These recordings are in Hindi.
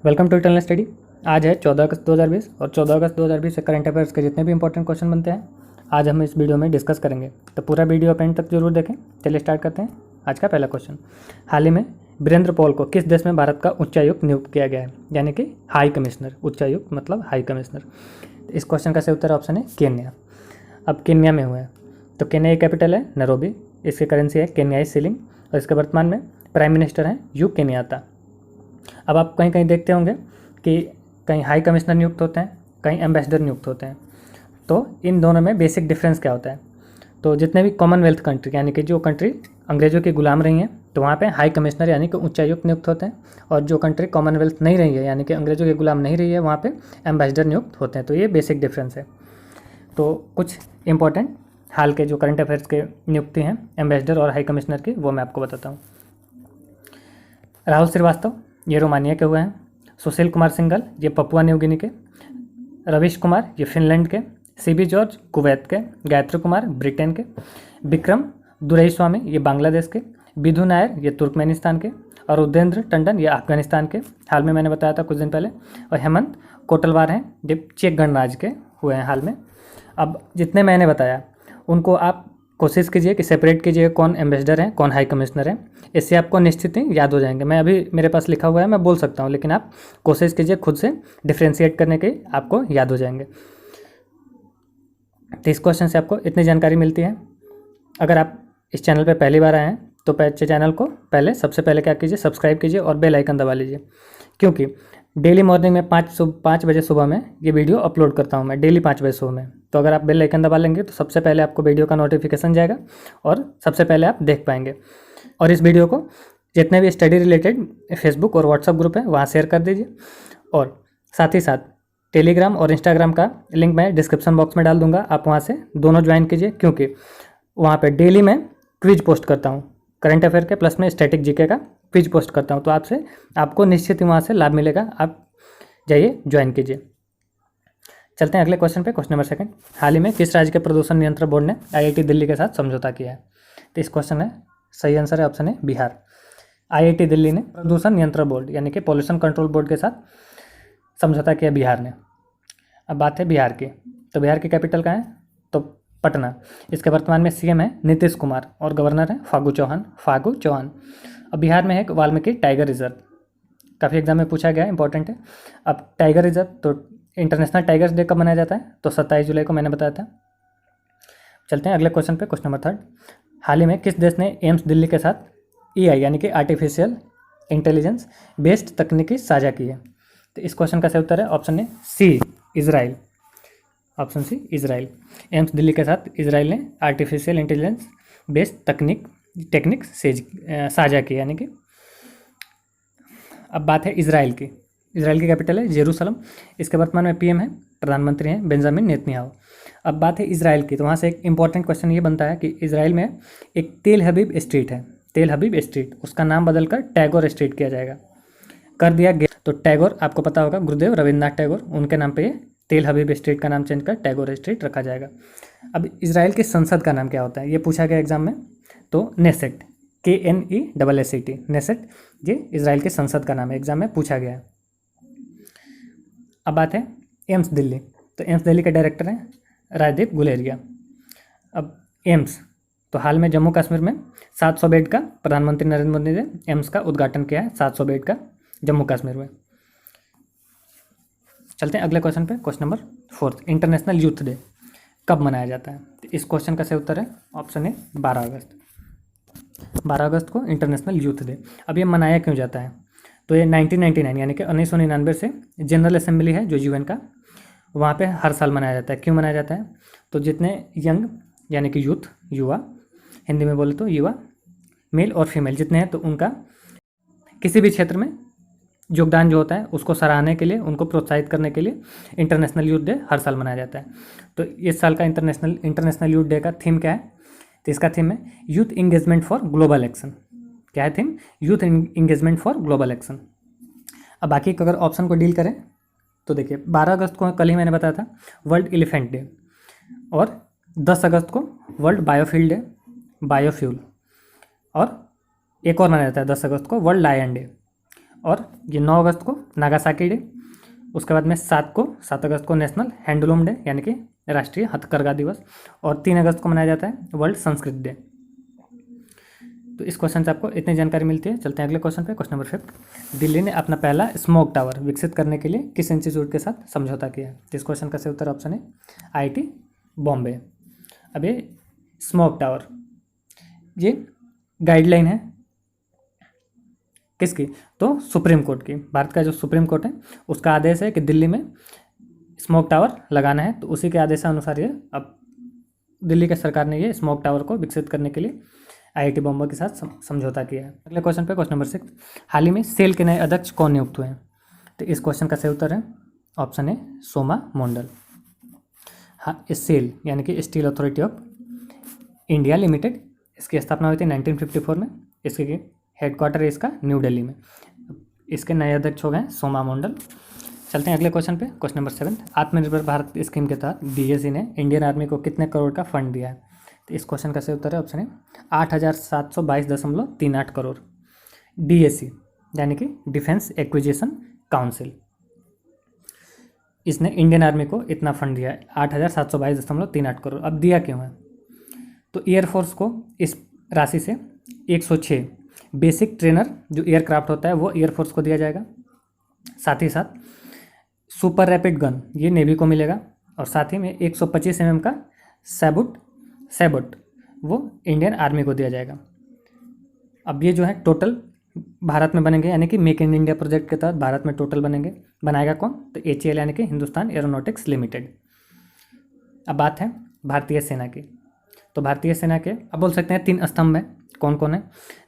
Welcome to eternal study. आज है 14 अगस्त 2020 और 14 अगस्त 2020 से करंट अफेयर्स के जितने भी इंपॉर्टेंट क्वेश्चन बनते हैं आज हम इस वीडियो में डिस्कस करेंगे, तो पूरा वीडियो एंड तक जरूर देखें। चलिए स्टार्ट करते हैं। आज का पहला क्वेश्चन, हाल ही में वीरेंद्र पॉल को किस देश में भारत का उच्चायुक्त नियुक्त किया गया है, यानी कि हाई कमिश्नर। उच्चायुक्त मतलब हाई कमिश्नर। इस क्वेश्चन का सही उत्तर ऑप्शन है केन्या। अब केन्या में हुआ है, तो केन्या की कैपिटल है नैरोबी, इसकी करेंसी है केन्याई शिलिंग और इसके वर्तमान में प्राइम मिनिस्टर हैं यू केन्याता। अब आप कहीं कहीं देखते होंगे कि कहीं हाई कमिश्नर नियुक्त होते हैं, कहीं एम्बेसडर नियुक्त होते हैं। तो इन दोनों में बेसिक डिफरेंस क्या होता है? तो जितने भी कॉमनवेल्थ कंट्री यानी कि जो कंट्री अंग्रेज़ों की गुलाम रही हैं, तो वहाँ पे हाई कमिश्नर यानी कि उच्चायुक्त नियुक्त होते हैं, और जो कंट्री कॉमनवेल्थ नहीं रही है यानी कि अंग्रेज़ों की गुलाम नहीं रही है, वहाँ पे एम्बेसडर नियुक्त होते हैं। तो ये बेसिक डिफरेंस है। तो कुछ इंपॉर्टेंट हाल के जो करंट अफेयर्स के नियुक्ति हैं एम्बेसडर और हाई कमिश्नर की, वो मैं आपको बताता हूँ। राहुल श्रीवास्तव ये रोमानिया के हुए हैं। सुशील कुमार सिंघल ये पपुआ न्यू गिनी के। रवीश कुमार ये फिनलैंड के। सीबी जॉर्ज कुवैत के। गायत्री कुमार ब्रिटेन के। विक्रम दुरईस्वामी ये बांग्लादेश के। विधु नायर ये तुर्कमेनिस्तान के। और उदेंद्र टंडन ये अफगानिस्तान के, हाल में मैंने बताया था कुछ दिन पहले। और हेमंत कोटलवार हैं ये चेक गणराज्य के हुए हैं हाल में। अब जितने मैंने बताया उनको आप कोशिश कीजिए कि सेपरेट कीजिए कौन एम्बेसडर हैं कौन हाई कमिश्नर हैं, इससे आपको निश्चित ही याद हो जाएंगे। मैं अभी मेरे पास लिखा हुआ है, मैं बोल सकता हूँ, लेकिन आप कोशिश कीजिए खुद से डिफ्रेंशिएट करने के, आपको याद हो जाएंगे। तो इस क्वेश्चन से आपको इतनी जानकारी मिलती है। अगर आप इस चैनल पर पहली बार आए हैं तो चैनल को सबसे पहले क्या कीजिए, सब्सक्राइब कीजिए और बेल आइकन दबा लीजिए, क्योंकि डेली मॉर्निंग में 5 बजे सुबह में ये वीडियो अपलोड करता हूँ मैं, डेली 5 बजे सुबह में। तो अगर आप बेल आइकन दबा लेंगे तो सबसे पहले आपको वीडियो का नोटिफिकेशन जाएगा और सबसे पहले आप देख पाएंगे। और इस वीडियो को जितने भी स्टडी रिलेटेड फेसबुक और व्हाट्सअप ग्रुप है वहाँ शेयर कर दीजिए, और साथ ही साथ टेलीग्राम और इंस्टाग्राम का लिंक मैं डिस्क्रिप्शन बॉक्स में डाल दूंगा, आप वहाँ से दोनों ज्वाइन कीजिए, क्योंकि वहाँ पर डेली मैं क्विज पोस्ट करता हूँ करंट अफेयर के, प्लस में स्टैटिक जीके का क्विज पोस्ट करता हूँ। तो आपको निश्चित ही वहाँ से लाभ मिलेगा, आप जाइए ज्वाइन कीजिए। चलते हैं अगले क्वेश्चन पे। क्वेश्चन नंबर 2, हाल ही में किस राज्य के प्रदूषण नियंत्रण बोर्ड ने आईआईटी दिल्ली के साथ समझौता किया है? तो इस क्वेश्चन है सही आंसर है ऑप्शन है बिहार। आईआईटी दिल्ली ने प्रदूषण नियंत्रण बोर्ड यानी कि पॉल्यूशन कंट्रोल बोर्ड के साथ समझौता किया बिहार ने। अब बात है बिहार की, तो बिहार की कैपिटल कहाँ है? तो पटना। इसके वर्तमान में सीएम है नीतीश कुमार और गवर्नर है फागू चौहान। अब बिहार में है वाल्मीकि टाइगर रिजर्व, काफ़ी एग्जाम में पूछा गया है, इंपॉर्टेंट है। अब टाइगर रिजर्व, तो इंटरनेशनल टाइगर्स डे कब मनाया जाता है? तो 27 जुलाई को मैंने बताया था। चलते हैं अगले क्वेश्चन पे। क्वेश्चन नंबर 3, हाल ही में किस देश ने एम्स दिल्ली के साथ एआई यानी कि आर्टिफिशियल इंटेलिजेंस बेस्ड तकनीकी साझा की है? तो इस क्वेश्चन का सही उत्तर है ऑप्शन है C, Israel. Option C, Israel. AIIMS Delhi के साथ इजराइल ने आर्टिफिशियल इंटेलिजेंस बेस्ड टेक्निक साझा की, यानी कि। अब बात है इजराइल की कैपिटल है जेरूसलम। इसके वर्तमान में पीएम है, प्रधानमंत्री हैं बेंजामिन नेतन्याहू। अब बात है इजराइल की, तो वहाँ से एक इंपॉर्टेंट क्वेश्चन ये बनता है कि इजराइल में एक तेल हबीब स्ट्रीट है, तेल हबीब स्ट्रीट, उसका नाम बदलकर टैगोर स्ट्रीट किया जाएगा, कर दिया गया। तो टैगोर आपको पता होगा, गुरुदेव रविन्द्रनाथ टैगोर, उनके नाम पे ये तेल हबीब स्ट्रीट का नाम चेंज कर टैगोर स्ट्रीट रखा जाएगा। अब इजराइल की संसद का नाम क्या होता है, ये पूछा गया एग्जाम में। तो नेसेट, KNESSET, नेसेट, ये इजराइल की संसद का नाम है, एग्जाम में पूछा गया है। अब बात है एम्स दिल्ली, तो एम्स दिल्ली के डायरेक्टर हैं राजदीप गुलेरिया। अब एम्स, तो हाल में जम्मू कश्मीर में 700 बेड का प्रधानमंत्री नरेंद्र मोदी ने एम्स का उद्घाटन किया है, 700 बेड का जम्मू कश्मीर में। चलते हैं अगले क्वेश्चन पे। Question number 4, international youth day कब मनाया जाता है? तो इस क्वेश्चन का सही उत्तर है ऑप्शन है 12 अगस्त। 12 अगस्त को इंटरनेशनल यूथ डे। अब ये मनाया क्यों जाता है? तो ये 1999 यानी कि 1999 से जनरल असेंबली है जो यूएन का, वहाँ पे हर साल मनाया जाता है। क्यों मनाया जाता है? तो जितने यंग यानी कि यूथ, युवा, हिंदी में बोले तो युवा, मेल और फीमेल जितने हैं, तो उनका किसी भी क्षेत्र में योगदान जो होता है उसको सराहने के लिए, उनको प्रोत्साहित करने के लिए इंटरनेशनल यूथ डे हर साल मनाया जाता है। तो इस साल का इंटरनेशनल यूथ डे का थीम क्या है? तो इसका थीम है youth engagement for global action. क्या है theme? Youth engagement for global action. अब बाकी अगर ऑप्शन को डील करें तो देखिए, 12 अगस्त को कल ही मैंने बताया था वर्ल्ड एलिफेंट डे, और 10 अगस्त को वर्ल्ड बायोफ्यूल डे, बायोफ्यूल, और एक और मनाया जाता है 10 अगस्त को वर्ल्ड लायन डे, और ये 9 अगस्त को नागासाकी डे, उसके बाद में 7 अगस्त को नेशनल हैंडलूम डे यानी कि राष्ट्रीय हथकरघा दिवस, और 3 अगस्त को मनाया जाता है वर्ल्ड संस्कृत डे। तो इस क्वेश्चन से आपको इतनी जानकारी मिलती है। चलते हैं अगले क्वेश्चन पे, क्वेश्चन नंबर 5। दिल्ली ने अपना पहला स्मोक टावर विकसित करने के लिए किस इंस्टीट्यूट के साथ समझौता किया है? तो इस क्वेश्चन का सही उत्तर ऑप्शन है IIT बॉम्बे। अब ये स्मोक टावर, ये गाइडलाइन है किसकी? तो सुप्रीम कोर्ट की। भारत का जो सुप्रीम कोर्ट है उसका आदेश है कि दिल्ली में स्मोक टावर लगाना है, तो उसी के आदेशानुसार ये अब दिल्ली की सरकार ने ये स्मोक टावर को विकसित करने के लिए IIT बॉम्बे के साथ समझौता किया है। अगले क्वेश्चन पे, क्वेश्चन नंबर 6। हाल ही में सेल के नए अध्यक्ष कौन नियुक्त हुए हैं? तो इस क्वेश्चन का सही उत्तर है ऑप्शन है सोमा मोंडल। हाँ, इस सेल यानी कि steel authority of India limited, इसकी स्थापना हुई थी 1954 में। इसके हेडक्वार्टर है इसका न्यू दिल्ली में। इसके नए अध्यक्ष हो गए सोमा मोंडल। चलते हैं अगले क्वेश्चन पे, क्वेश्चन नंबर 7। आत्मनिर्भर भारत स्कीम के तहत DAC ने इंडियन आर्मी को कितने करोड़ का फंड दिया है? तो इस क्वेश्चन का सही उत्तर है ऑप्शन है 8,722.38 करोड़। DAC यानी कि डिफेंस एक्विजिशन काउंसिल, इसने इंडियन आर्मी को इतना फंड दिया है 8,722.38 करोड़। अब दिया क्यों है? तो एयरफोर्स को इस राशि से 106 बेसिक ट्रेनर जो एयरक्राफ्ट होता है वो एयरफोर्स को दिया जाएगा। साथ ही साथ सुपर रैपिड गन ये नेवी को मिलेगा, और साथ ही में 125 mm का सैबुट वो इंडियन आर्मी को दिया जाएगा। अब ये जो है टोटल भारत में बनेंगे, यानी कि मेक इन इंडिया प्रोजेक्ट के तहत भारत में टोटल बनेंगे। बनाएगा कौन? तो HAL यानी कि हिंदुस्तान एरोनॉटिक्स लिमिटेड। अब बात है भारतीय सेना की। तो भारतीय सेना के अब बोल सकते हैं 3 स्तंभ है। कौन कौन है?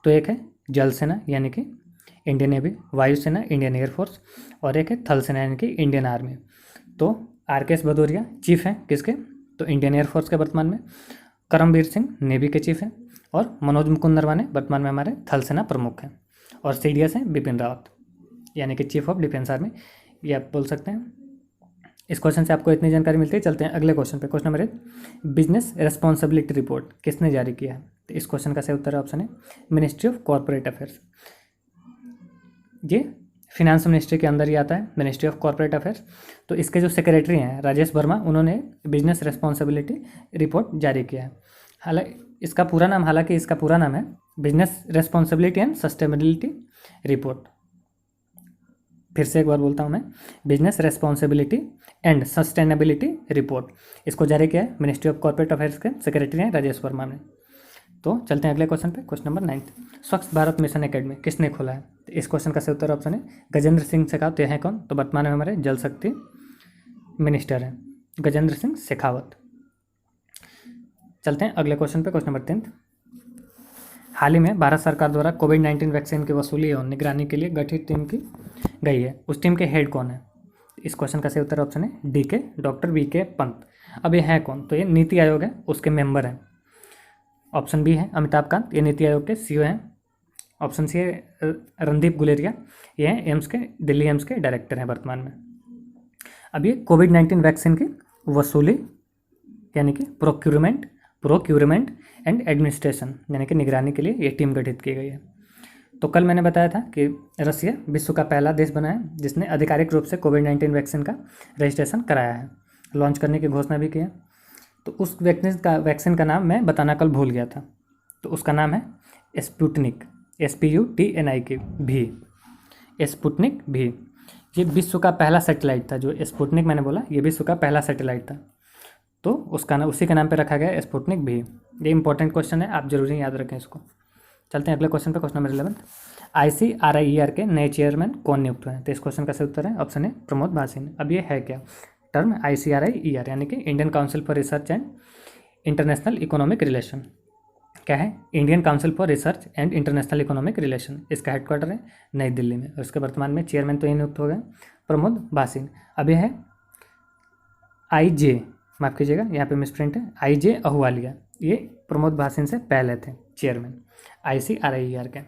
तो एक है जल सेना यानी कि इंडियन नेवी, वायुसेना इंडियन एयरफोर्स, और एक है थल सेना यानी कि इंडियन आर्मी। तो RKS भदौरिया चीफ हैं किसके? तो इंडियन एयरफोर्स के वर्तमान में। करमबीर सिंह नेवी के चीफ हैं, और मनोज मुकुंद नरवणे वर्तमान में हमारे थल सेना प्रमुख हैं, और CDS हैं बिपिन रावत यानी कि चीफ ऑफ डिफेंस आर्मी, ये आप बोल सकते हैं। इस क्वेश्चन से आपको इतनी जानकारी मिलती है। चलते हैं अगले क्वेश्चन पे, question number 8। Business responsibility report किसने जारी किया है? तो इस क्वेश्चन का सही उत्तर है ऑप्शन है मिनिस्ट्री ऑफ कॉर्पोरेट अफेयर्स। ये फिनांस मिनिस्ट्री के अंदर ही आता है, मिनिस्ट्री ऑफ कॉर्पोरेट अफेयर्स। तो इसके जो सेक्रेटरी हैं राजेश वर्मा, उन्होंने बिजनेस रेस्पॉन्सिबिलिटी रिपोर्ट जारी किया है। हालांकि इसका पूरा नाम है business responsibility and sustainability report. फिर से एक बार बोलता हूँ मैं, business responsibility and sustainability report. इसको जारी किया है मिनिस्ट्री ऑफ कॉर्पोरेट अफेयर्स के सेक्रेटरी हैं राजेश वर्मा ने। तो चलते हैं अगले क्वेश्चन पे, क्वेश्चन नंबर 9। स्वच्छ भारत मिशन एकेडमी किसने खोला है? तो इस क्वेश्चन का सही उत्तर ऑप्शन है गजेंद्र सिंह शेखावत। तो हैं कौन? तो वर्तमान में हमारे जल शक्ति मिनिस्टर हैं गजेंद्र सिंह शेखावत। चलते हैं अगले क्वेश्चन पे, क्वेश्चन नंबर 10। हाल ही में भारत सरकार द्वारा कोविड-19 वैक्सीन की वसूली और निगरानी के लिए गठित टीम की गई है, उस टीम के हेड कौन है? इस क्वेश्चन का सही उत्तर ऑप्शन है डॉक्टर VK पंत। अब ये है कौन? तो ये नीति आयोग है, उसके मेंबर हैं। ऑप्शन बी है अमिताभ कांत, ये नीति आयोग के CEO हैं। ऑप्शन सी है रणदीप गुलेरिया, ये हैं दिल्ली एम्स के डायरेक्टर हैं वर्तमान में। अब ये कोविड-19 वैक्सीन की वसूली यानी कि प्रोक्यूरमेंट एंड एडमिनिस्ट्रेशन यानी कि निगरानी के लिए ये टीम गठित की गई है। तो कल मैंने बताया था कि रसिया विश्व का पहला देश बना है जिसने आधिकारिक रूप से कोविड-19 वैक्सीन का रजिस्ट्रेशन कराया है, लॉन्च करने की घोषणा भी की है। तो उस वैक्सीन का नाम मैं बताना कल भूल गया था, तो उसका नाम है स्पुतनिक, SPUTNIK भी, स्पुतनिक भी। ये विश्व का पहला सैटेलाइट था, जो स्पुतनिक मैंने बोला ये विश्व का पहला सैटेलाइट था, तो उसका नाम उसी के नाम पे रखा गया स्पुतनिक भी। ये इंपॉर्टेंट क्वेश्चन है, आप जरूरी याद रखें इसको। चलते हैं अगले क्वेश्चन पे, क्वेश्चन नंबर 11। ICRIER के नए चेयरमैन कौन नियुक्त हुए हैं? तो इस क्वेश्चन का सही उत्तर है ऑप्शन है प्रमोद भासिन। अब ये है क्या टर्म ICRIER यानी कि Indian council for research and international economic relation. क्या है? Indian council for research and international economic relation. इसका हेडक्वार्टर है नई दिल्ली में, और इसके वर्तमान में चेयरमैन तो ये नियुक्त हो गए प्रमोद भासिन। अब यह है माफ़ कीजिएगा यहाँ पे मिसप्रिंट है, IJ अहुवालिया, ये प्रमोद भासिन से पहले थे चेयरमैन ICRIER के।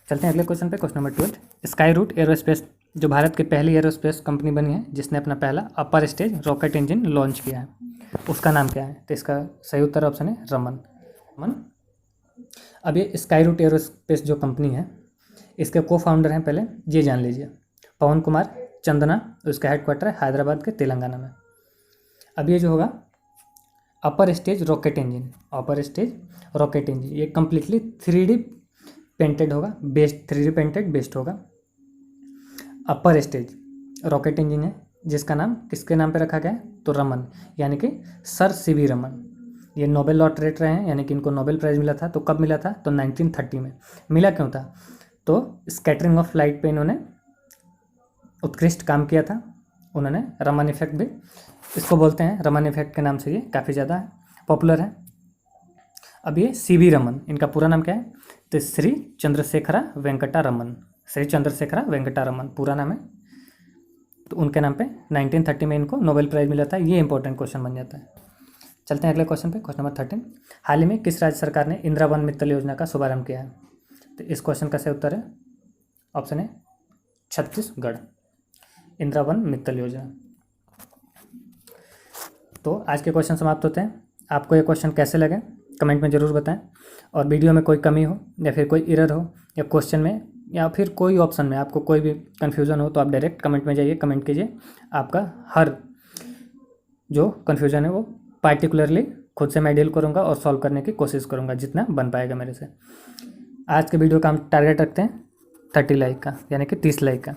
चलते हैं अगले क्वेश्चन पे, question number 12। Skyroot Aerospace जो भारत की पहली एरोस्पेस कंपनी बनी है जिसने अपना पहला upper stage rocket engine launch किया है, उसका नाम क्या है? तो इसका सही उत्तर ऑप्शन है रमन। अब ये स्काई रूट एरोस्पेस जो कंपनी है इसके को फाउंडर हैं, पहले ये जान लीजिए, पवन कुमार चंदना, उसका हेडक्वार्टर है हैदराबाद के तेलंगाना में। अब ये जो होगा upper stage rocket engine, upper stage rocket engine, ये कम्प्लीटली 3D पेंटेड होगा, बेस्ड 3D पेंटेड बेस्ड होगा। अपर स्टेज रॉकेट इंजन है जिसका नाम किसके नाम पे रखा गया है, तो रमन, यानी कि सर सीवी रमन। ये नोबेल लॉरेट रहे हैं, यानी कि इनको नोबेल प्राइज़ मिला था। तो कब मिला था, तो 1930 में। मिला क्यों था, तो स्कैटरिंग ऑफ लाइट पे इन्होंने उत्कृष्ट काम किया था। उन्होंने रमन इफेक्ट भी इसको बोलते हैं, रमन इफेक्ट के नाम से ये काफ़ी ज़्यादा पॉपुलर है। अब ये सीवी रमन, इनका पूरा नाम क्या है, तो श्री चंद्रशेखरा वेंकटा रमन, श्री चंद्रशेखरा वेंकटा रमन पूरा नाम है। तो उनके नाम पे 1930 में इनको नोबेल प्राइज़ मिला था। ये इंपॉर्टेंट क्वेश्चन बन जाता है। चलते हैं अगले क्वेश्चन पे, क्वेश्चन नंबर 13। हाल ही में किस राज्य सरकार ने इंदिरा वन मित्तल योजना का शुभारंभ किया है, तो इस क्वेश्चन का सही उत्तर है ऑप्शन है छत्तीसगढ़, इंदिरा वन मित्तल योजना। तो आज के क्वेश्चन समाप्त होते हैं। आपको ये क्वेश्चन कैसे लगे कमेंट में ज़रूर बताएं, और वीडियो में कोई कमी हो या फिर कोई एरर हो या क्वेश्चन में या फिर कोई ऑप्शन में आपको कोई भी कन्फ्यूज़न हो तो आप डायरेक्ट कमेंट में जाइए, कमेंट कीजिए। आपका हर जो कन्फ्यूज़न है वो पार्टिकुलरली खुद से मैं डील करूँगा और सॉल्व करने की कोशिश करूँगा जितना बन पाएगा मेरे से। आज के वीडियो का हम टारगेट रखते हैं 30 लाइक का, यानी कि 30 लाइक का।